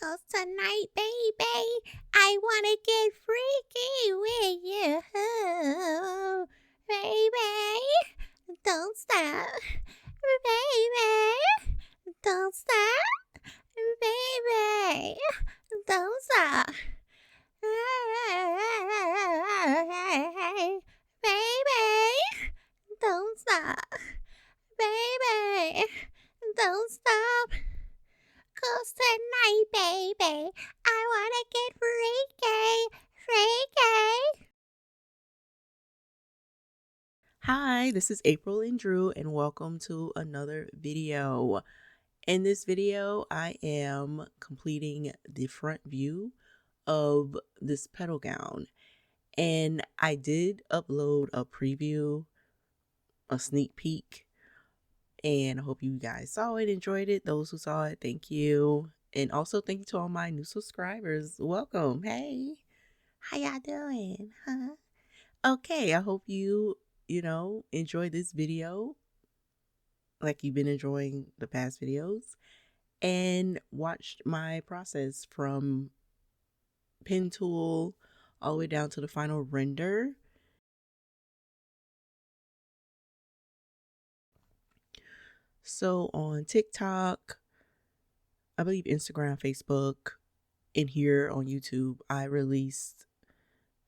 'Cause tonight, baby, I wanna get freaky with you. Baby, don't stop. Baby, don't stop. Baby, don't stop. Baby, don't stop. Baby, don't stop. 'Cause tonight, baby, I wanna get freaky, freaky. Hi, this is April and Drew, and welcome to another video. In this video, I am completing the front view of this petal gown, and I did upload a preview, a sneak peek, and I hope you guys saw it, enjoyed it. Those who saw it, thank you. And also thank you to all my new subscribers. Welcome. Hey, how y'all doing? Huh? Okay, I hope you enjoy this video like you've been enjoying the past videos and watched my process from pen tool all the way down to the final render. So on TikTok, I believe Instagram, Facebook, and here on YouTube, I released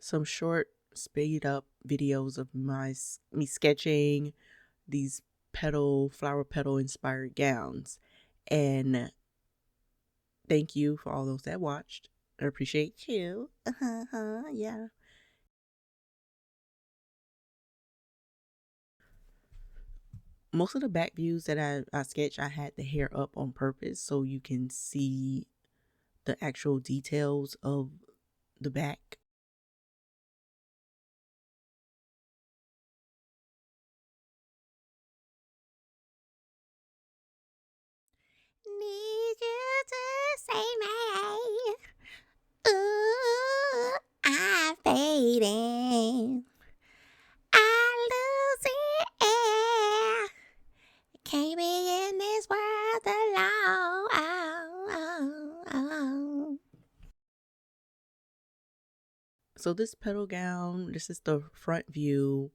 some short speed up videos of me sketching these flower petal inspired gowns. And thank you for all those that watched. I appreciate you. Yeah. Most of the back views that I sketched, I had the hair up on purpose so you can see the actual details of the back. Need you to save me. Ooh, I'm fading. I'm losing air. Can't be in this world alone. So this petal gown, this is the front view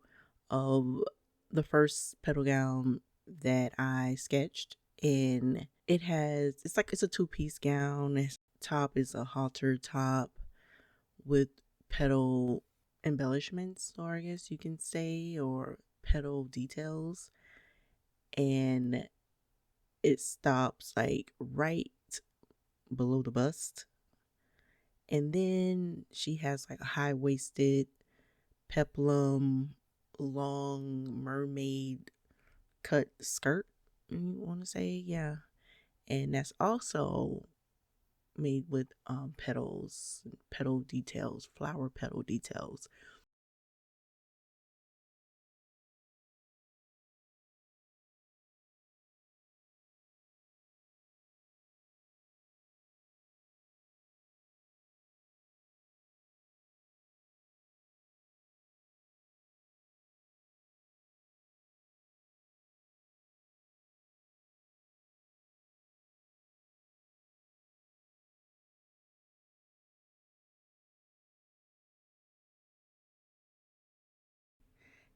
of the first petal gown that I sketched, and it's a two-piece gown. Its top is a halter top with petal embellishments, or I guess you can say, or petal details, and it stops like right below the bust. And then she has like a high-waisted peplum long mermaid cut skirt, you want to say. Yeah. And that's also made with petals, petal details, flower petal details.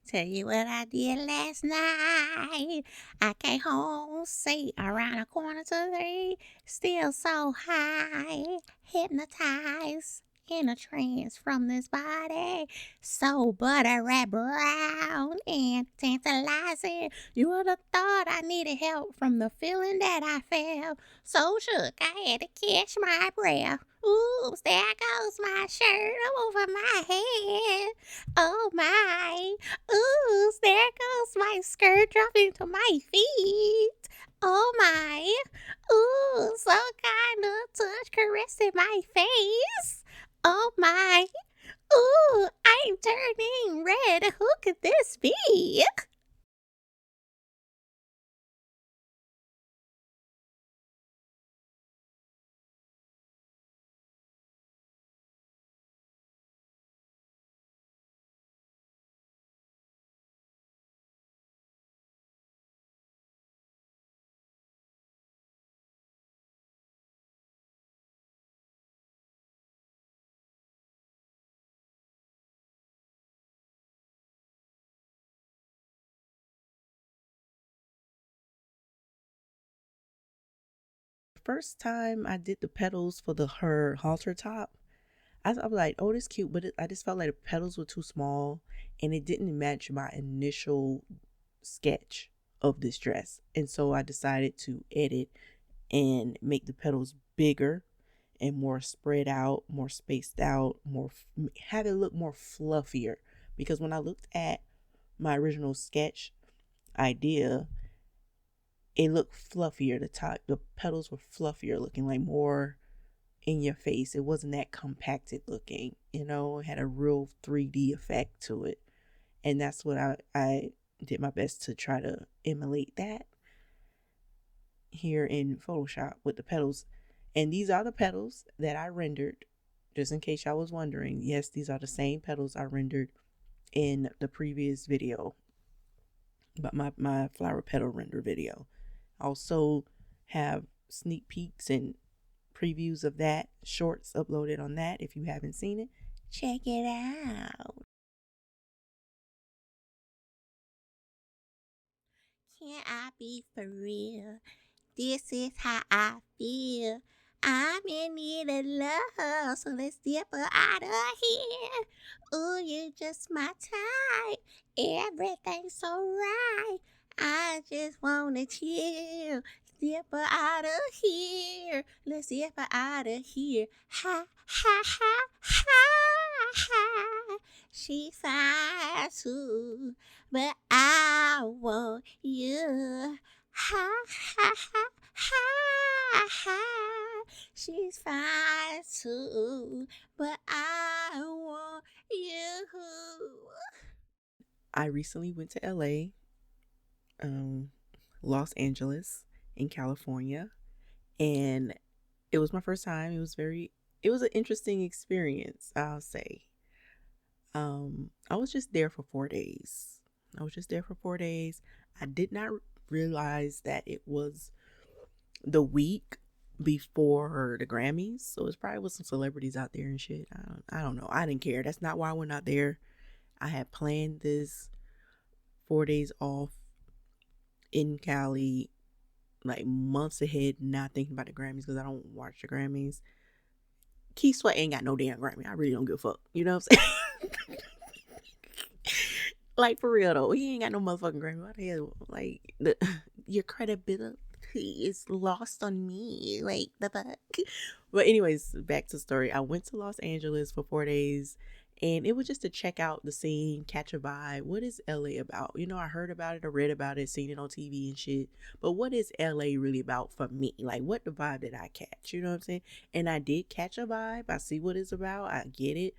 Tell you what I did last night. I came home, say around a quarter to 3, still so high, hypnotized in a trance from this body, so buttery brown and tantalizing. You would have thought I needed help from the feeling that I felt. So shook, I had to catch my breath. Oops, there goes my shirt over my head. Oh my. Ooh, there goes my skirt dropping to my feet. Oh my. Ooh, so kind of touch caressing my face. Oh my. Ooh, I'm turning red. Who could this be? first time I did the petals for her halter top, I was like, oh, this cute, but I just felt like the petals were too small and it didn't match my initial sketch of this dress. And so I decided to edit and make the petals bigger and more spread out, more spaced out, have it look more fluffier. Because when I looked at my original sketch idea, it looked fluffier. The petals were fluffier, looking like more in your face. It wasn't that compacted looking, it had a real 3D effect to it. And that's what I did my best to try to emulate that here in Photoshop with the petals. And these are the petals that I rendered, just in case y'all was wondering. Yes, these are the same petals I rendered in the previous video, but my flower petal render video. Also have sneak peeks and previews of that, shorts uploaded on that. If you haven't seen it, check it out. Can I be for real? This is how I feel. I'm in need of love, so let's dip her out of here. Ooh, you just my type. Everything's so right. I just wanna chill. Dip her out of here. Let's dip her out of here. Ha ha ha ha ha. She's fine too, but I want you. Ha ha ha ha ha. She's fine too, but I want you. I recently went to LA, Los Angeles in California, and it was my first time. It was an interesting experience, I'll say. I was just there for 4 days. I did not realize that it was the week before the Grammys, so it's probably with some celebrities out there and shit. I don't know. I didn't care. That's not why I went out there. I had planned this 4 days off in Cali like months ahead, not thinking about the Grammys because I don't watch the Grammys. Keith Sweat ain't got no damn Grammy. I really don't give a fuck. You know what I'm saying? Like, for real though, he ain't got no motherfucking Grammy. What the hell? Like, your credibility is lost on me. Like, the fuck. But anyways, back to the story. I went to Los Angeles for 4 days, and it was just to check out the scene, catch a vibe. What is LA about? I heard about it, I read about it, seen it on TV and shit. But what is LA really about for me? Like, what the vibe did I catch? You know what I'm saying? And I did catch a vibe. I see what it's about. I get it.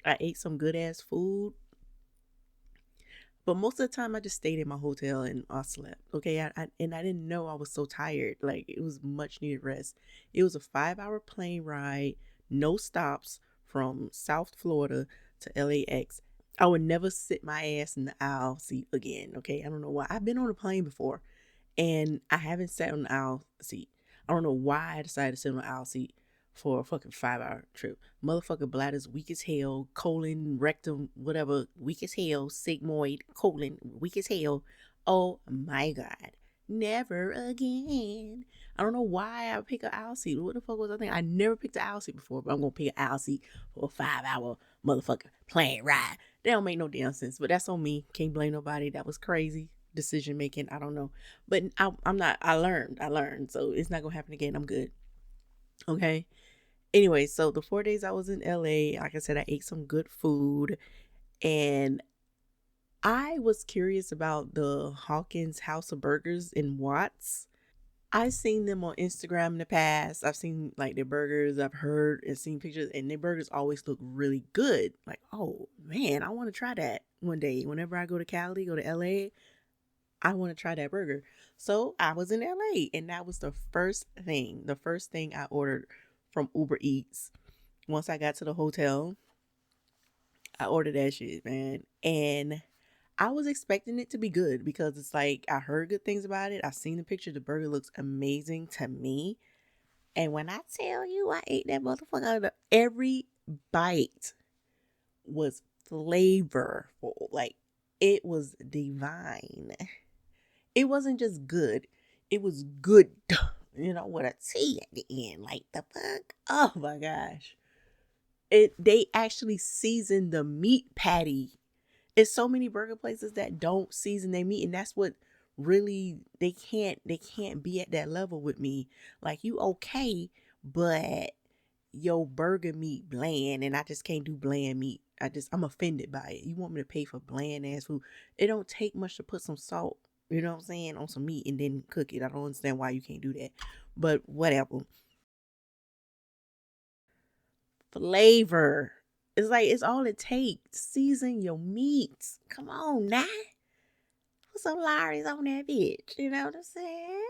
I ate some good ass food. But most of the time, I just stayed in my hotel and I slept. Okay, and I didn't know I was so tired. Like, it was much needed rest. It was a 5-hour plane ride, no stops from South Florida to LAX. I would never sit my ass in the aisle seat again. Okay, I don't know why. I've been on a plane before, and I haven't sat on the aisle seat. I don't know why I decided to sit on the aisle seat for a fucking 5-hour trip. Motherfucker bladder's weak as hell, colon, rectum, whatever, weak as hell, sigmoid, colon, weak as hell. Oh my God. Never again. I don't know why I pick an aisle seat. What the fuck was I thinking? I never picked an aisle seat before, but I'm gonna pick an aisle seat for a 5-hour motherfucker plane ride. That don't make no damn sense, but that's on me. Can't blame nobody. That was crazy decision making. I don't know. But I'm not, I learned. So it's not gonna happen again. I'm good. Okay. Anyway, so the 4 days I was in LA, like I said, I ate some good food, and I was curious about the Hawkins House of Burgers in Watts. I've seen them on Instagram in the past. I've seen like their burgers, I've heard and seen pictures, and their burgers always look really good. Like, oh man, I want to try that one day. Whenever I go to Cali, go to LA, I want to try that burger. So I was in LA, and that was the first thing I ordered from Uber Eats. Once I got to the hotel, I ordered that shit, man. And I was expecting it to be good because it's like I heard good things about it. I've seen the picture. The burger looks amazing to me. And when I tell you I ate that motherfucker, every bite was flavorful. Like, it was divine. It wasn't just good. It was good. with a T at the end. Like the fuck? Oh my gosh. They actually season the meat patty. It's so many burger places that don't season their meat, and that's what really they can't be at that level with me. Like, you okay, but your burger meat bland, and I just can't do bland meat. I'm offended by it. You want me to pay for bland ass food? It don't take much to put some salt, you know what I'm saying, on some meat and then cook it. I don't understand why you can't do that, but whatever. Flavor. It's like it's all it takes. Season your meats. Come on now. Put some Lawry's on that bitch. You know what I'm saying?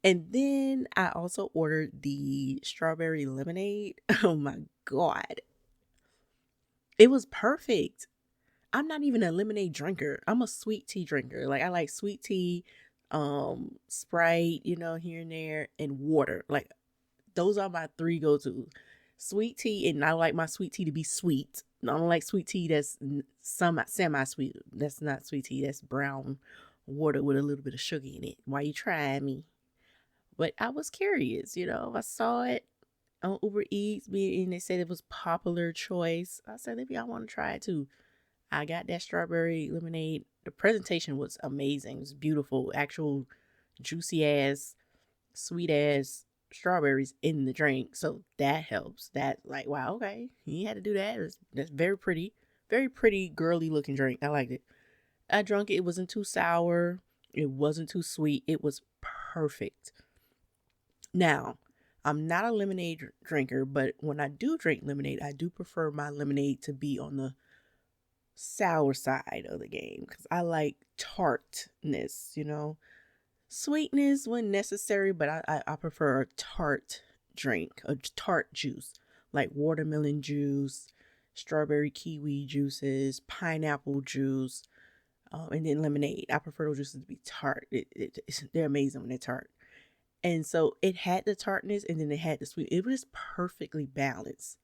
And then I also ordered the strawberry lemonade. Oh my God. It was perfect. I'm not even a lemonade drinker. I'm a sweet tea drinker. Like, I like sweet tea, Sprite, here and there, and water. Like, those are my three go-tos. Sweet tea, and I like my sweet tea to be sweet. I don't like sweet tea that's some semi-sweet. That's not sweet tea. That's brown water with a little bit of sugar in it. Why you trying me? But I was curious, I saw it on Uber Eats, and they said it was popular choice. I said, maybe I want to try it too. I got that strawberry lemonade. The presentation was amazing. It was beautiful. Actual juicy ass, sweet ass strawberries in the drink. So that helps. That, like, wow, okay. You had to do that. That's very pretty. Very pretty, girly looking drink. I liked it. I drank it. It wasn't too sour. It wasn't too sweet. It was perfect. Now, I'm not a lemonade drinker, but when I do drink lemonade, I do prefer my lemonade to be on the sour side of the game because I like tartness. Sweetness when necessary, but I prefer a tart drink, a tart juice, like watermelon juice, strawberry kiwi juices, pineapple juice, and then lemonade. I prefer those juices to be tart. They're amazing when they're tart. And so it had the tartness and then it had the sweet. It was just perfectly balanced.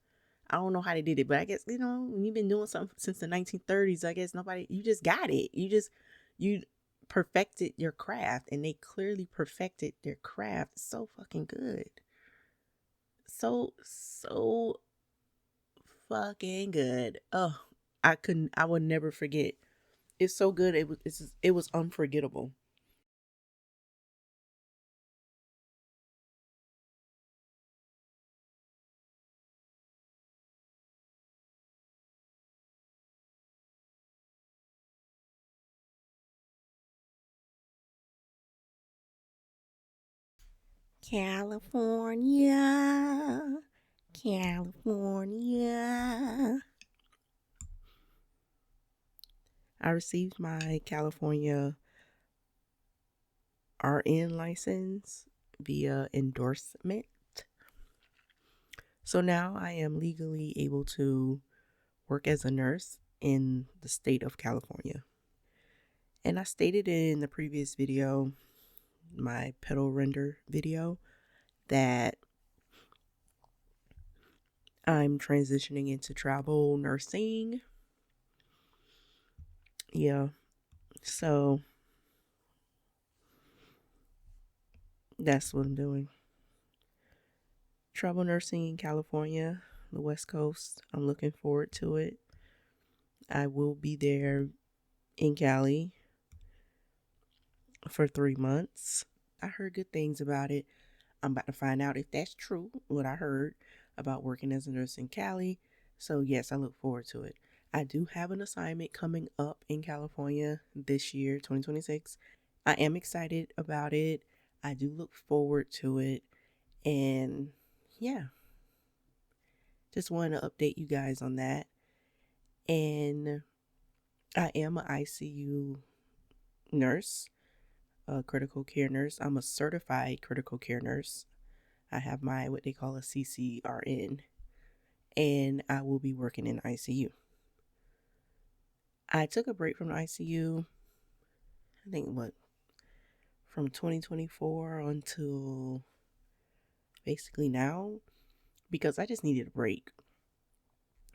I don't know how they did it, but I guess, when you've been doing something since the 1930s, I guess you just got it. You perfected your craft, and they clearly perfected their craft so fucking good. So fucking good. Oh, I would never forget. It's so good. It was unforgettable. California, California. I received my California RN license via endorsement. So now I am legally able to work as a nurse in the state of California. And I stated in the previous video, my Petal render video, that I'm transitioning into travel nursing. Yeah. So that's what I'm doing. Travel nursing in California, the West Coast. I'm looking forward to it. I will be there in Cali for 3 months. I heard good things about it. I'm about to find out if that's true, what I heard about working as a nurse in Cali. So, yes, I look forward to it. I do have an assignment coming up in California this year, 2026. I am excited about it. I do look forward to it. And yeah, just wanted to update you guys on that. And I am an ICU nurse, a critical care nurse. I'm a certified critical care nurse. I have my what they call a CCRN, and I will be working in ICU. I took a break from the ICU, I think from 2024 until basically now, because I just needed a break.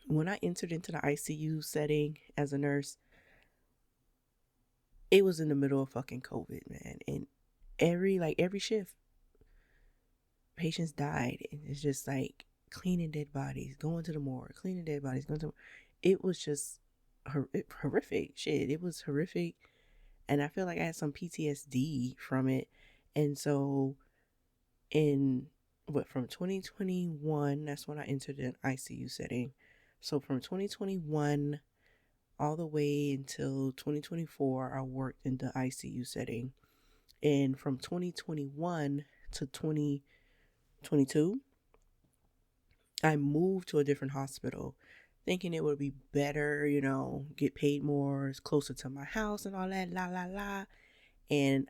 When I entered into the ICU setting as a nurse, it was in the middle of fucking COVID, man. And every shift, patients died, and it's just like cleaning dead bodies, going to the morgue, cleaning dead bodies, going to. It was just horrific shit. It was horrific, and I feel like I had some PTSD from it, and so in from 2021, that's when I entered an ICU setting. So from 2021 all the way until 2024, I worked in the ICU setting. And from 2021 to 2022, I moved to a different hospital thinking it would be better, get paid more, it's closer to my house and all that, la la la. And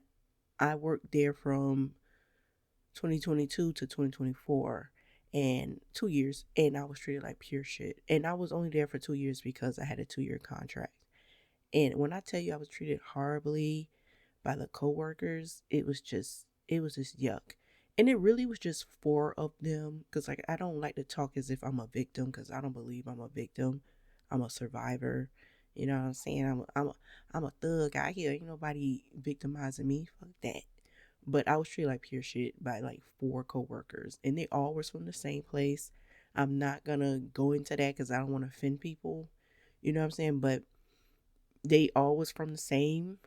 I worked there from 2022 to 2024 and 2 years, and I was treated like pure shit. And I was only there for 2 years because I had a 2-year contract. And when I tell you I was treated horribly by the coworkers, it was just yuck. And it really was just four of them, because like I don't like to talk as if I'm a victim, because I don't believe I'm a victim. I'm a survivor. You know what I'm saying? I'm a thug out here. Ain't nobody victimizing me. Fuck that. But I was treated like pure shit by like four coworkers, and they all was from the same place. I'm not gonna go into that because I don't want to offend people. You know what I'm saying? But they all was from the same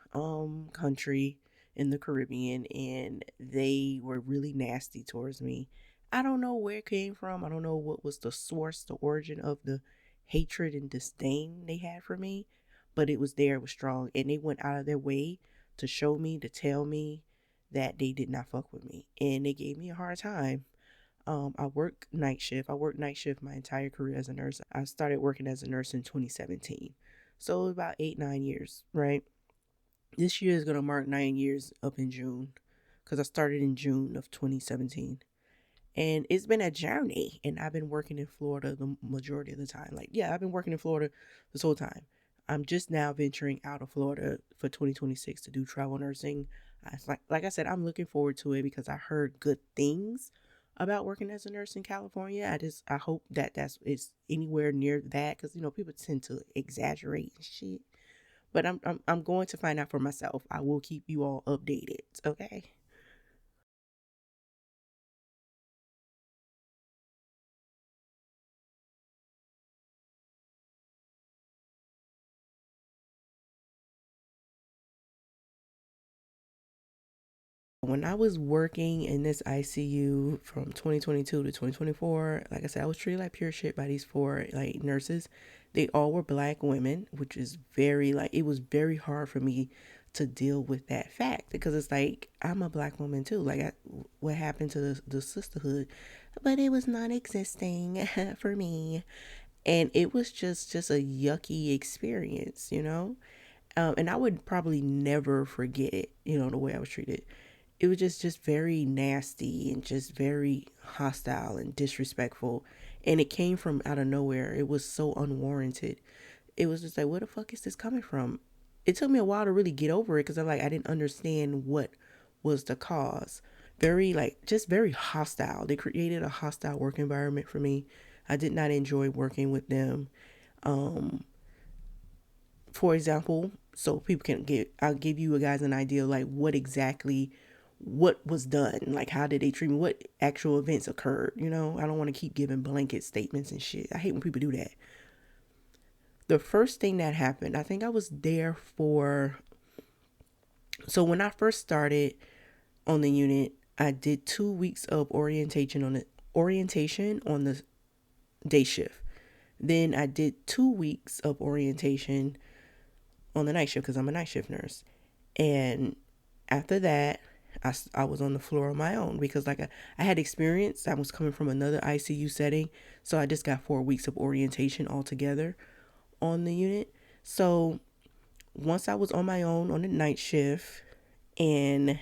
country in the Caribbean, and they were really nasty towards me. I don't know where it came from. I don't know what was the source, the origin of the hatred and disdain they had for me, but it was there, it was strong, and they went out of their way to show me, to tell me that they did not fuck with me, and they gave me a hard time. I work night shift. I worked night shift my entire career as a nurse. I started working as a nurse in 2017. So about 8, 9 years, right? This year is going to mark 9 years up in June because I started in June of 2017. And it's been a journey, and I've been working in Florida the majority of the time. Like, yeah, I've been working in Florida this whole time. I'm just now venturing out of Florida for 2026 to do travel nursing. Like I said, I'm looking forward to it because I heard good things about working as a nurse in California. I hope that it's anywhere near that, because people tend to exaggerate and shit. But I'm going to find out for myself. I will keep you all updated. Okay. When I was working in this ICU from 2022 to 2024, like I said, I was treated like pure shit by these four like nurses. They all were black women, which is very like it was very hard for me to deal with that fact, because it's like I'm a black woman too. Like what happened to the sisterhood, but it was non-existing for me, and it was just a yucky experience. And I would probably never forget it, the way I was treated. It was just very nasty and just very hostile and disrespectful, and it came from out of nowhere. It was so unwarranted. It was just like, where the fuck is this coming from? It took me a while to really get over it, because I didn't understand what was the cause. Very just very hostile. They created a hostile work environment for me. I did not enjoy working with them. um for example, so people can I'll give you guys an idea like what was done, like how did they treat me, what actual events occurred. I don't want to keep giving blanket statements and shit. I hate when people do that. The first thing that happened, I think I was there for, so when I first started on the unit, I did 2 weeks of orientation on the day shift. Then I did 2 weeks of orientation on the night shift, because I'm a night shift nurse. And after that, I was on the floor on my own, because I had experience. I was coming from another ICU setting. So I just got 4 weeks of orientation altogether on the unit. So once I was on my own on the night shift, and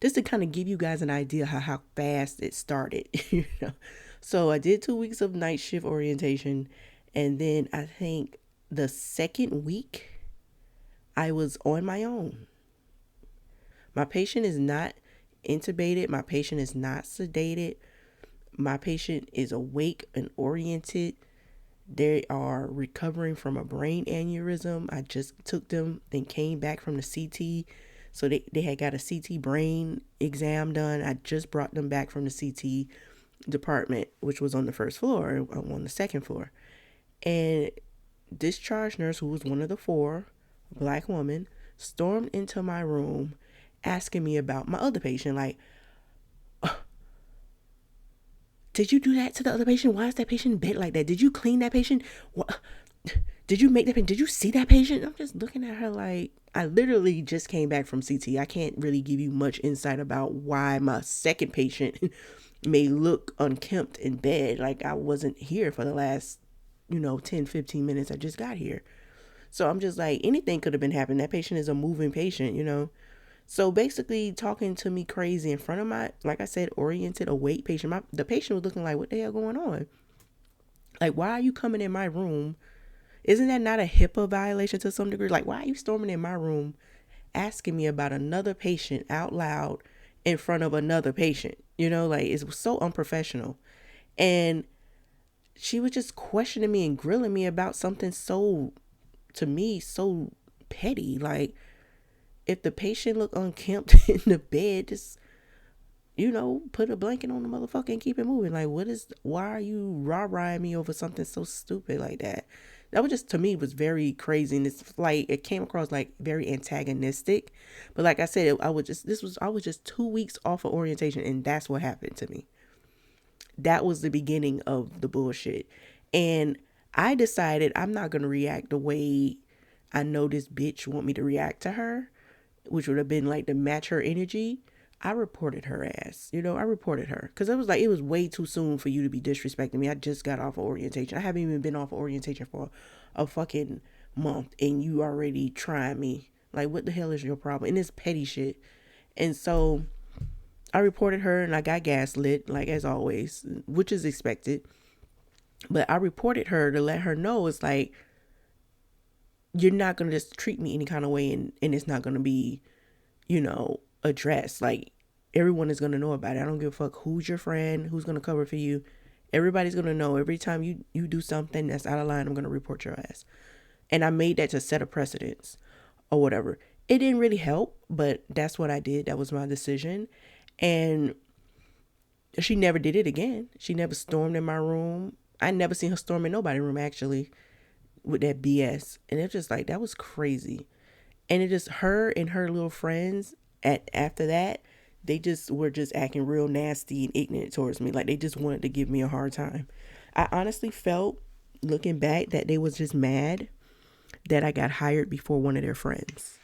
just to kind of give you guys an idea how fast it started, So I did 2 weeks of night shift orientation. And then I think the second week, I was on my own. My patient is not intubated. My patient is not sedated. My patient is awake and oriented. They are recovering from a brain aneurysm. I just took them and came back from the CT So they had got a CT brain exam done. I just brought them back from the CT department, which was on the first floor, on the second floor. And discharge nurse, who was one of the four, black woman, stormed into my room asking me about my other patient. Like, did you do that to the other patient? Why is that patient bed like that? Did you clean that patient? What? Did you make that patient? Did you see that patient? I'm just looking at her like, I literally just came back from CT. I can't really give you much insight about why my second patient may look unkempt in bed. Like I wasn't here for the last, 10, 15 minutes. I just got here. So I'm just like, anything could have been happening. That patient is a moving patient. So basically talking to me crazy in front of my, like I said, oriented, awake patient. The patient was looking like, what the hell going on? Like, why are you coming in my room? Isn't that not a HIPAA violation to some degree? Like, why are you storming in my room asking me about another patient out loud in front of another patient? Like it was so unprofessional. And she was just questioning me and grilling me about something so, to me, so petty. Like, if the patient look unkempt in the bed, just, put a blanket on the motherfucker and keep it moving. Like, why are you rah-rahing me over something so stupid like that? That was just, to me, was very crazy. And it's like, it came across like very antagonistic. But like I said, I was just 2 weeks off of orientation, and that's what happened to me. That was the beginning of the bullshit. And I decided I'm not going to react the way I know this bitch want me to react to her, which would have been like to match her energy. I reported her ass. I reported her because it was way too soon for you to be disrespecting me. I just got off of orientation. I haven't even been off of orientation for a fucking month, and you already trying me. Like, what the hell is your problem? And it's petty shit. And so I reported her, and I got gaslit, like as always, which is expected. But I reported her to let her know it's like, you're not going to just treat me any kind of way, and it's not going to be, addressed. Like, everyone is going to know about it. I don't give a fuck who's your friend, who's going to cover for you. Everybody's going to know. Every time you do something that's out of line, I'm going to report your ass. And I made that to set a precedence or whatever. It didn't really help, but that's what I did. That was my decision. And she never did it again. She never stormed in my room. I never seen her storm in nobody's room, actually, with that BS. And it's just like, that was crazy. And it just, her and her little friends, after that, they just were just acting real nasty and ignorant towards me. Like, they just wanted to give me a hard time. I honestly felt, looking back, that they was just mad that I got hired before one of their friends.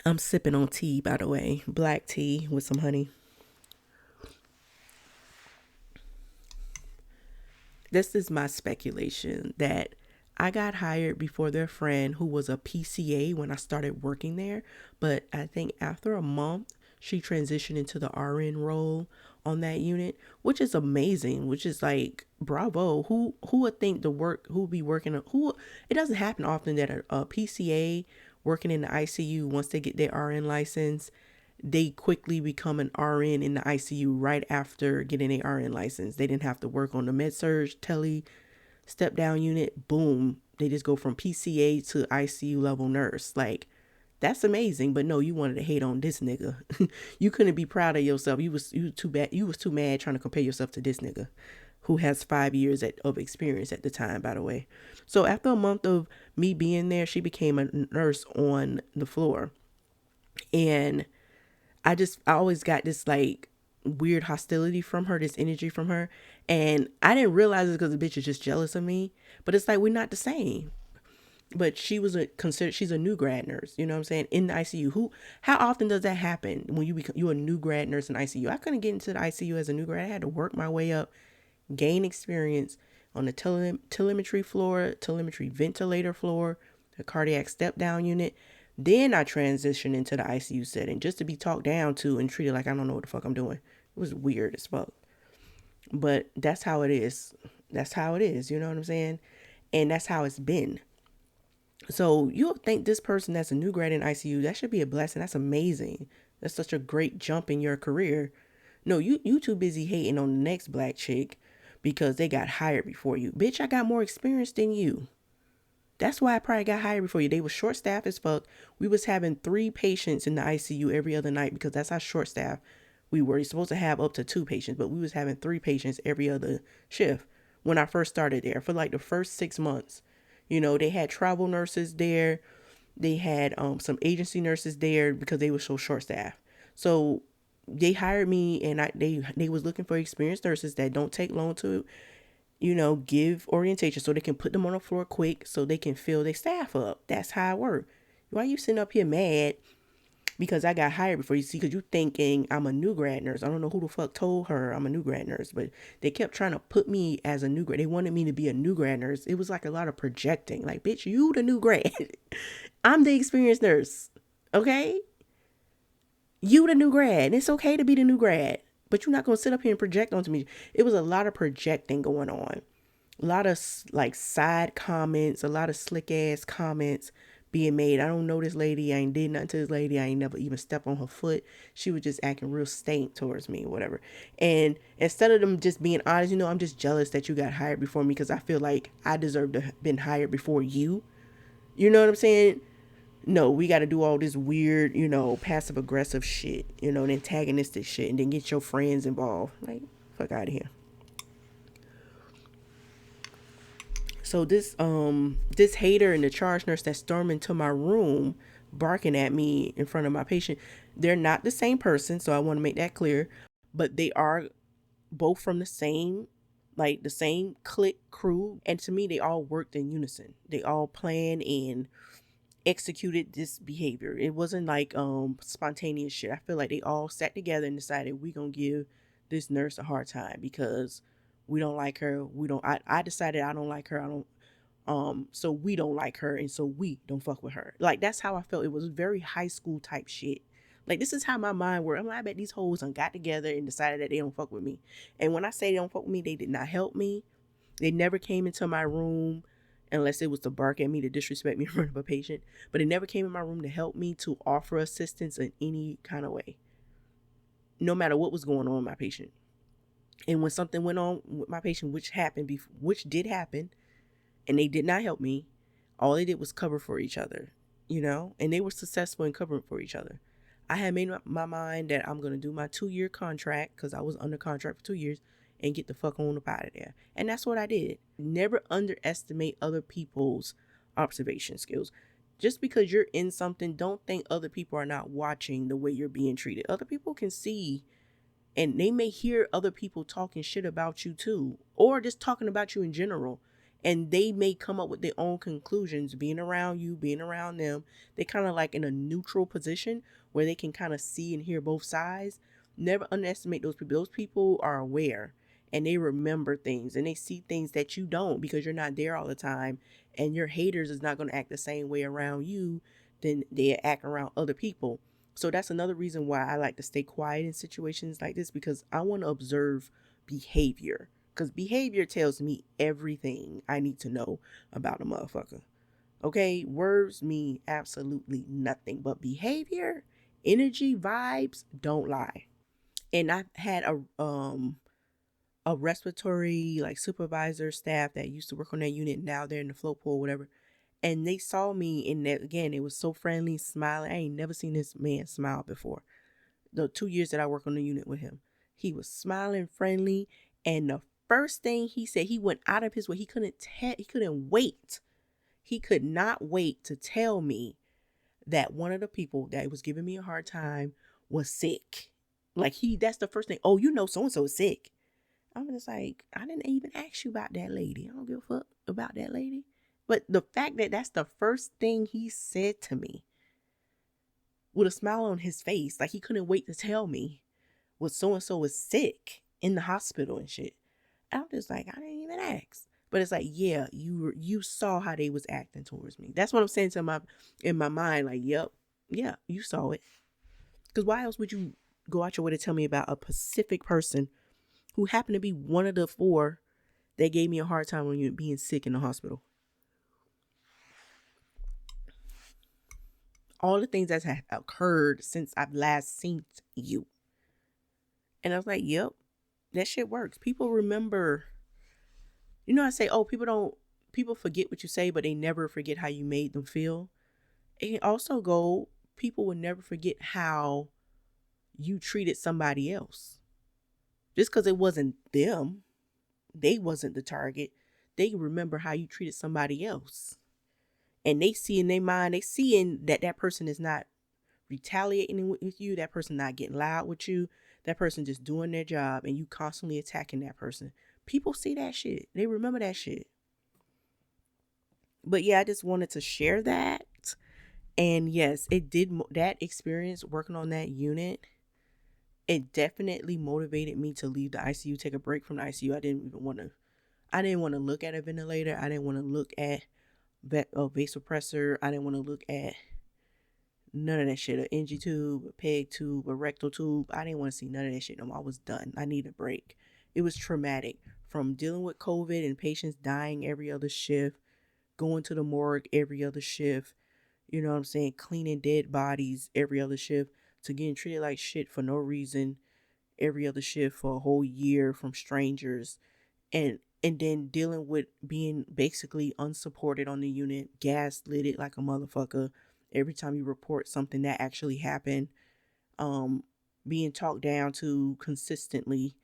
I'm sipping on tea, by the way. Black tea with some honey. This is my speculation that I got hired before their friend, who was a PCA when I started working there. But I think after a month, she transitioned into the RN role on that unit, which is amazing, which is like, bravo. Who would think who would be working, it doesn't happen often that a PCA working in the ICU, once they get their RN license, they quickly become an RN in the ICU right after getting a RN license. They didn't have to work on the med-surg, tele, step down unit. Boom. They just go from PCA to ICU level nurse. Like, that's amazing. But no, you wanted to hate on this nigga. You couldn't be proud of yourself. You was too bad. You was too mad trying to compare yourself to this nigga who has 5 years of experience at the time, by the way. So after a month of me being there, she became a nurse on the floor. And I always got this like weird hostility from her, this energy from her. And I didn't realize it because the bitch is just jealous of me. But it's like, we're not the same. But she's a new grad nurse, you know what I'm saying, in the ICU. How often does that happen when you're a new grad nurse in ICU? I couldn't get into the ICU as a new grad. I had to work my way up, gain experience on the telemetry floor, telemetry ventilator floor, the cardiac step down unit. Then I transitioned into the ICU setting just to be talked down to and treated like I don't know what the fuck I'm doing. It was weird as fuck. But that's how it is. That's how it is. You know what I'm saying? And that's how it's been. So you'll think this person that's a new grad in ICU, that should be a blessing. That's amazing. That's such a great jump in your career. No, you too busy hating on the next black chick because they got hired before you. Bitch, I got more experience than you. That's why I probably got hired before you. They were short staffed as fuck. We was having 3 patients in the ICU every other night because that's how short staffed we were. You're supposed to have up to 2 patients, but we was having 3 patients every other shift when I first started there for like the first 6 months. They had travel nurses there. They had some agency nurses there because they were so short staffed. So they hired me, and they was looking for experienced nurses that don't take long to give orientation so they can put them on the floor quick so they can fill their staff up. That's how it works. Why you sitting up here mad because I got hired before? You see, because you thinking I'm a new grad nurse. I don't know who the fuck told her I'm a new grad nurse, but they kept trying to put me as a new grad. They wanted me to be a new grad nurse. It was like a lot of projecting. Like, bitch, you the new grad. I'm the experienced nurse. Okay? You the new grad. It's okay to be the new grad. But you're not going to sit up here and project onto me. It was a lot of projecting going on. A lot of like side comments, a lot of slick ass comments being made. I don't know this lady. I ain't did nothing to this lady. I ain't never even stepped on her foot. She was just acting real stank towards me or whatever. And instead of them just being honest, I'm just jealous that you got hired before me because I feel like I deserve to have been hired before you. You know what I'm saying? No, we got to do all this weird, passive aggressive shit, and antagonistic shit, and then get your friends involved. Like, fuck out of here. So this hater and the charge nurse that stormed into my room barking at me in front of my patient, they're not the same person, so I want to make that clear, but they are both from the same clique crew, and to me they all worked in unison. They all planned and executed this behavior. It wasn't like spontaneous shit. I feel like they all sat together and decided we gonna give this nurse a hard time because we don't like her. I decided I don't like her. I don't so we don't like her, and so we don't fuck with her. Like, that's how I felt. It was very high school type shit. Like, this is how my mind worked. I bet these hoes done got together and decided that they don't fuck with me. And when I say they don't fuck with me, they did not help me. They never came into my room unless it was to bark at me, to disrespect me in front of a patient. But they never came in my room to help me, to offer assistance in any kind of way, no matter what was going on with my patient. And when something went on with my patient, which did happen, and they did not help me, all they did was cover for each other, and they were successful in covering for each other. I had made my mind that I'm going to do my 2-year contract, because I was under contract for 2 years, and get the fuck on up out of there. And that's what I did. Never underestimate other people's observation skills. Just because you're in something, don't think other people are not watching the way you're being treated. Other people can see, and they may hear other people talking shit about you too, or just talking about you in general. And they may come up with their own conclusions being around you, being around them. They kind of like in a neutral position where they can kind of see and hear both sides. Never underestimate those people. Those people are aware, and they remember things, and they see things that you don't because you're not there all the time. And your haters is not going to act the same way around you than they act around other people. So that's another reason why I like to stay quiet in situations like this, because I want to observe behavior. Because behavior tells me everything I need to know about a motherfucker. Okay? Words mean absolutely nothing. But behavior, energy, vibes don't lie. And I've had a respiratory like supervisor staff that used to work on that unit. Now they're in the float pool, whatever. And they saw me in that, again, it was so friendly, smiling. I ain't never seen this man smile before. The 2 years that I worked on the unit with him, he was smiling, friendly. And the first thing he said, he went out of his way. He couldn't wait. He could not wait to tell me that one of the people that was giving me a hard time was sick. Like, that's the first thing. Oh, so-and-so is sick. I'm just like, I didn't even ask you about that lady. I don't give a fuck about that lady. But the fact that that's the first thing he said to me, with a smile on his face, like he couldn't wait to tell me, was so-and-so was sick in the hospital and shit. I'm just like, I didn't even ask. But it's like, yeah, you saw how they was acting towards me. That's what I'm saying in my mind. Like, yep, yeah, you saw it. Because why else would you go out your way to tell me about a specific person who happened to be one of the 4 that gave me a hard time when you were being sick in the hospital? All the things that have occurred since I've last seen you. And I was like, yep, that shit works. People remember. I say, oh, people don't people forget what you say, but they never forget how you made them feel. And also go, people will never forget how you treated somebody else. Just because it wasn't them, they wasn't the target. They remember how you treated somebody else. And they see in their mind, they seeing that that person is not retaliating with you, that person not getting loud with you, that person just doing their job, and you constantly attacking that person. People see that shit. They remember that shit. But yeah, I just wanted to share that. And yes, it did. That experience working on that unit, it definitely motivated me to leave the ICU, take a break from the ICU. I didn't want to look at a ventilator. I didn't want to look at a vasopressor. I didn't want to look at none of that shit. An NG tube, a peg tube, a rectal tube. I didn't want to see none of that shit no more. I was done. I need a break. It was traumatic from dealing with COVID and patients dying every other shift, going to the morgue every other shift, you know what I'm saying, cleaning dead bodies every other shift, to getting treated like shit for no reason every other shift for a whole year from strangers, and then dealing with being basically unsupported on the unit, gaslit like a motherfucker every time you report something that actually happened, um being talked down to consistently.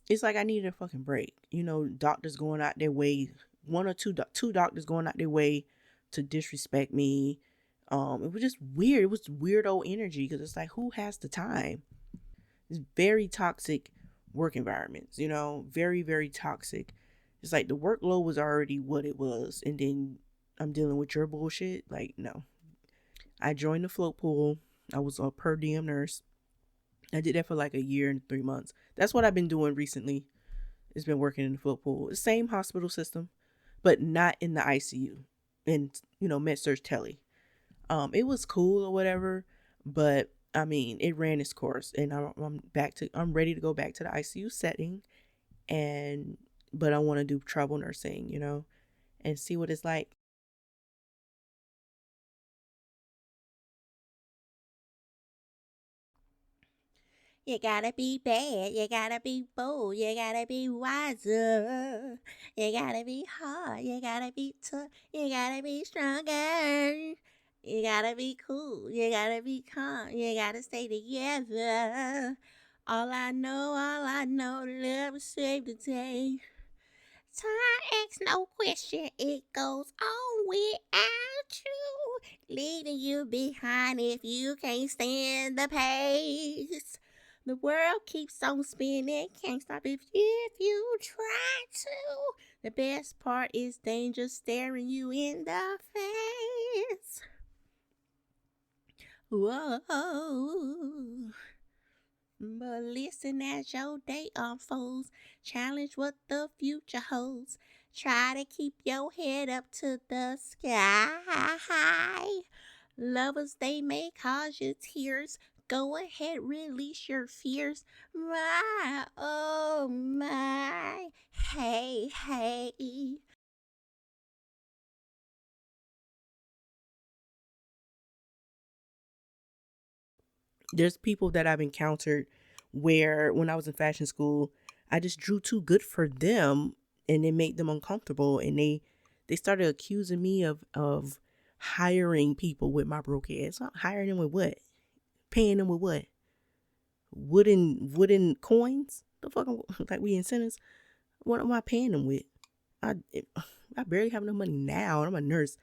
It's like I needed a fucking break. You know, doctors going out their way, one or two doctors going out their way to disrespect me. It was just weird. It was weirdo energy, because it's like, who has the time? It's very toxic work environments, you know, very, very toxic. It's like the workload was already what it was, and then I'm dealing with your bullshit. Like, no. I joined the float pool. I was a per diem nurse. I did that for like a year and 3 months. That's what I've been doing recently. It's been working in the float pool. The same hospital system, but not in the ICU. And, med-surg tele. It was cool or whatever, but I mean, it ran its course, and I'm ready to go back to the ICU setting, but I want to do travel nursing, and see what it's like. You gotta be bad, you gotta be bold, you gotta be wiser, you gotta be hard, you gotta be tough, you gotta be stronger. You gotta be cool, you gotta be calm, you gotta stay together. All I know, love will save the day. Time asks no question, it goes on without you, leaving you behind if you can't stand the pace. The world keeps on spinning, can't stop if you try to. The best part is danger staring you in the face. Whoa. But listen as your day unfolds. Challenge what the future holds. Try to keep your head up to the sky. Lovers, they may cause you tears. Go ahead, release your fears. My, oh my. Hey, hey. There's people that I've encountered where when I was in fashion school, I just drew too good for them, and it made them uncomfortable, and they started accusing me of hiring people with my broke ass. Hiring them with what? Paying them with what? Wooden coins? The fuck, like we incentives? What am I paying them with? I I barely have no money now. I'm a nurse.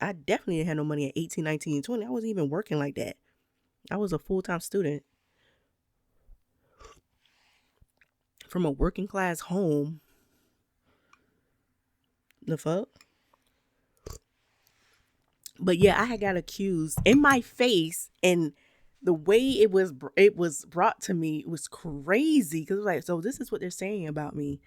I definitely didn't have no money at 18, 19, 20. I wasn't even working like that. I was a full-time student from a working class home. The fuck? But yeah, I had got accused in my face, and the way it was brought to me was crazy, because it was like, so this is what they're saying about me.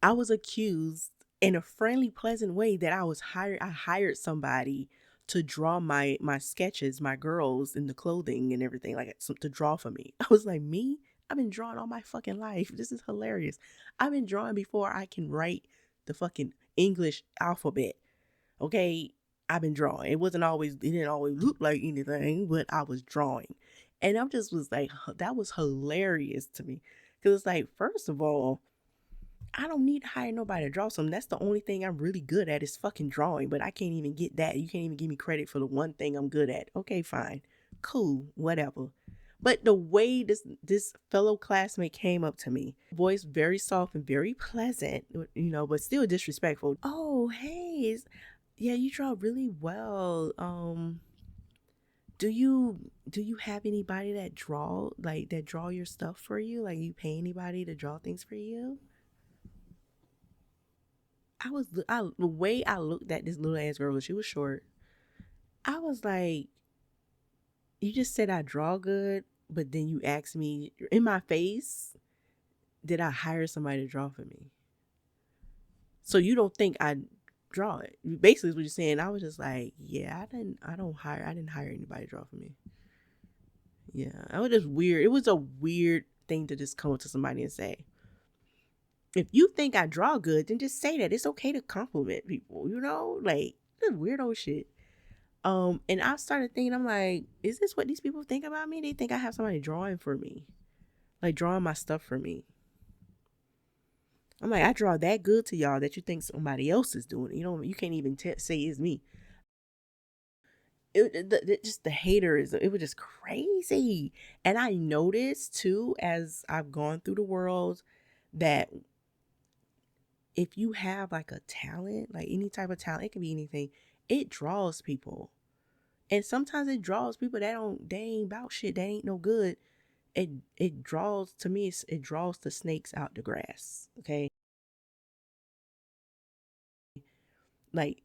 I was accused in a friendly, pleasant way that I hired somebody to draw my sketches, my girls in the clothing and everything, like to draw for me. I was like, me? I've been drawing all my fucking life. This is hilarious. I've been drawing before I can write the fucking English alphabet. Okay, I've been drawing. It didn't always look like anything, but I was drawing. And I just was like, that was hilarious to me. Because it's like, first of all, I don't need to hire nobody to draw something. That's the only thing I'm really good at is fucking drawing, but I can't even get that. You can't even give me credit for the one thing I'm good at. Okay, fine. Cool, whatever. But the way this fellow classmate came up to me, voice very soft and very pleasant, but still disrespectful. Oh, hey, yeah, you draw really well. Do you have anybody that draw your stuff for you? Like you pay anybody to draw things for you? The way I looked at this little ass girl, she was short. I was like, you just said I draw good, but then you asked me in my face, did I hire somebody to draw for me? So you don't think I draw it? Basically, is what you're saying. I was just like, yeah, I didn't hire anybody to draw for me. Yeah, it was just weird. It was a weird thing to just come up to somebody and say. If you think I draw good, then just say that. It's okay to compliment people, like this weirdo shit. And I started thinking, I'm like, is this what these people think about me? They think I have somebody drawing for me, like drawing my stuff for me. I'm like, I draw that good to y'all that you think somebody else is doing it. You can't even say it's me. Just the haters, it was just crazy. And I noticed too, as I've gone through the world, that if you have like a talent, like any type of talent, it can be anything, it draws people. And sometimes it draws people they ain't about shit, they ain't no good. It draws, to me, it draws the snakes out the grass. Okay. Like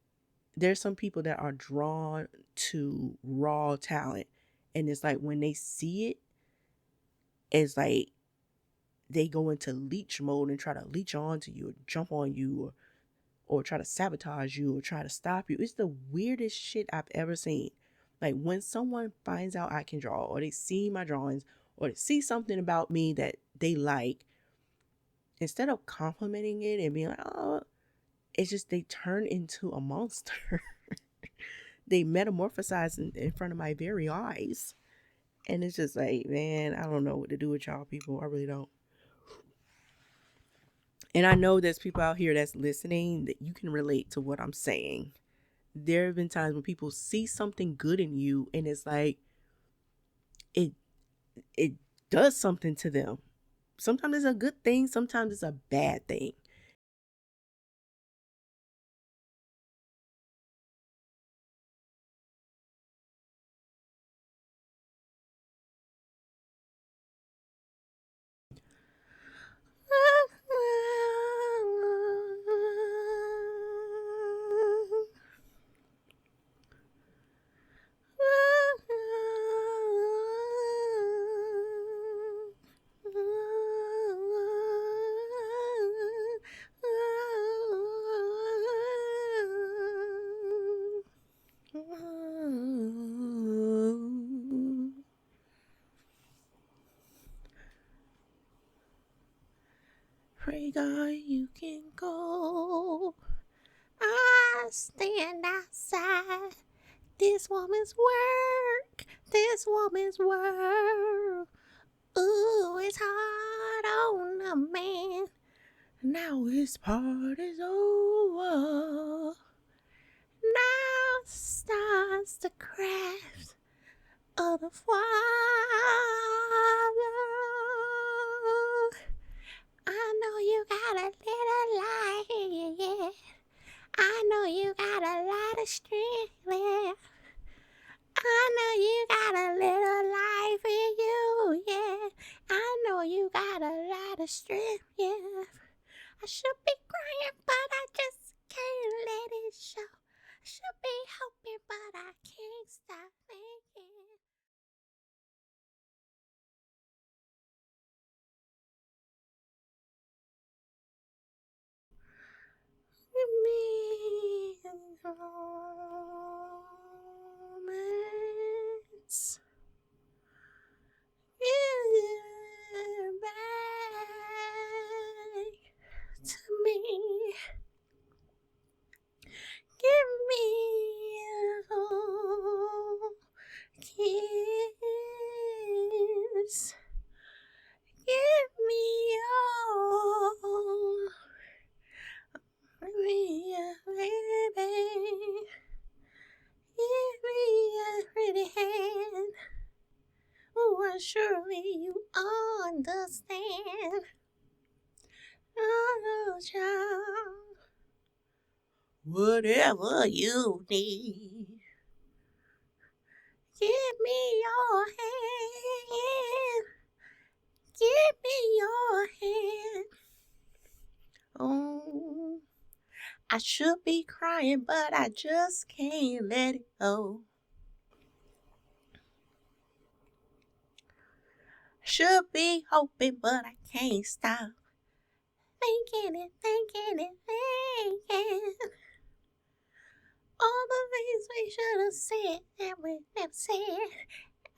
there's some people that are drawn to raw talent. And it's like when they see it, it's like they go into leech mode and try to leech onto you or jump on you or try to sabotage you or try to stop you. It's the weirdest shit I've ever seen. Like when someone finds out I can draw or they see my drawings or they see something about me that they like, instead of complimenting it and being like, oh, it's just they turn into a monster. They metamorphosize in front of my very eyes. And it's just like, man, I don't know what to do with y'all people. I really don't. And I know there's people out here that's listening that you can relate to what I'm saying. There have been times when people see something good in you and it's like it it does something to them. Sometimes it's a good thing, sometimes it's a bad thing. Pray God you can go. I stand outside this woman's work, this woman's work. Ooh, it's hard on a man. Now his part is over. Now starts the craft of the Father. I know you got a little light in you, yeah. I know you got a lot of strength left. I know you got a little life in you, yeah. I know you got a lot of strength, yeah. I should be crying, but I just can't let it show. I should be hoping, but I can't stop thinking. Give me moments. Give it back to me. Give me a whole kiss. Give me all. hand. Oh, child, whatever you need, give me your hand. Give me your hand. Oh, I should be crying, but I just can't let it go. Should be hoping, but I can't stop thinking it, thinking it, thinking. All the things we should have said that we never said.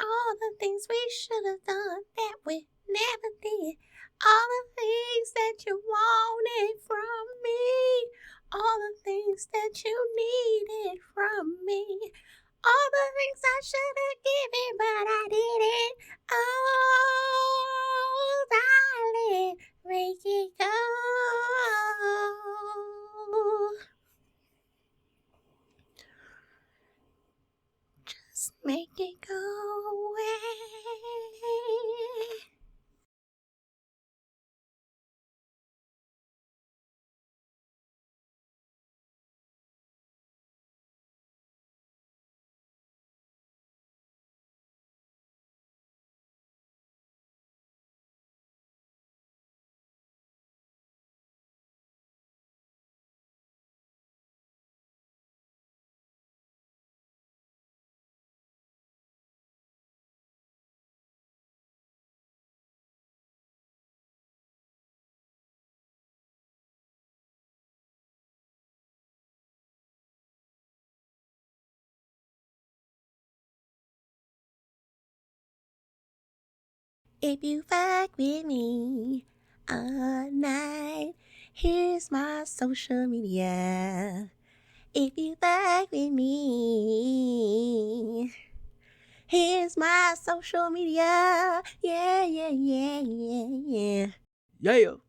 All the things we should have done that we never did. All the things that you wanted from me. All the things that you needed from me. All the things I should have given, but I didn't. Oh, darling, make it go. Just make it go away. If you fuck with me all night, here's my social media. If you fuck with me, here's my social media. Yeah, yeah, yeah, yeah, yeah. Yeah.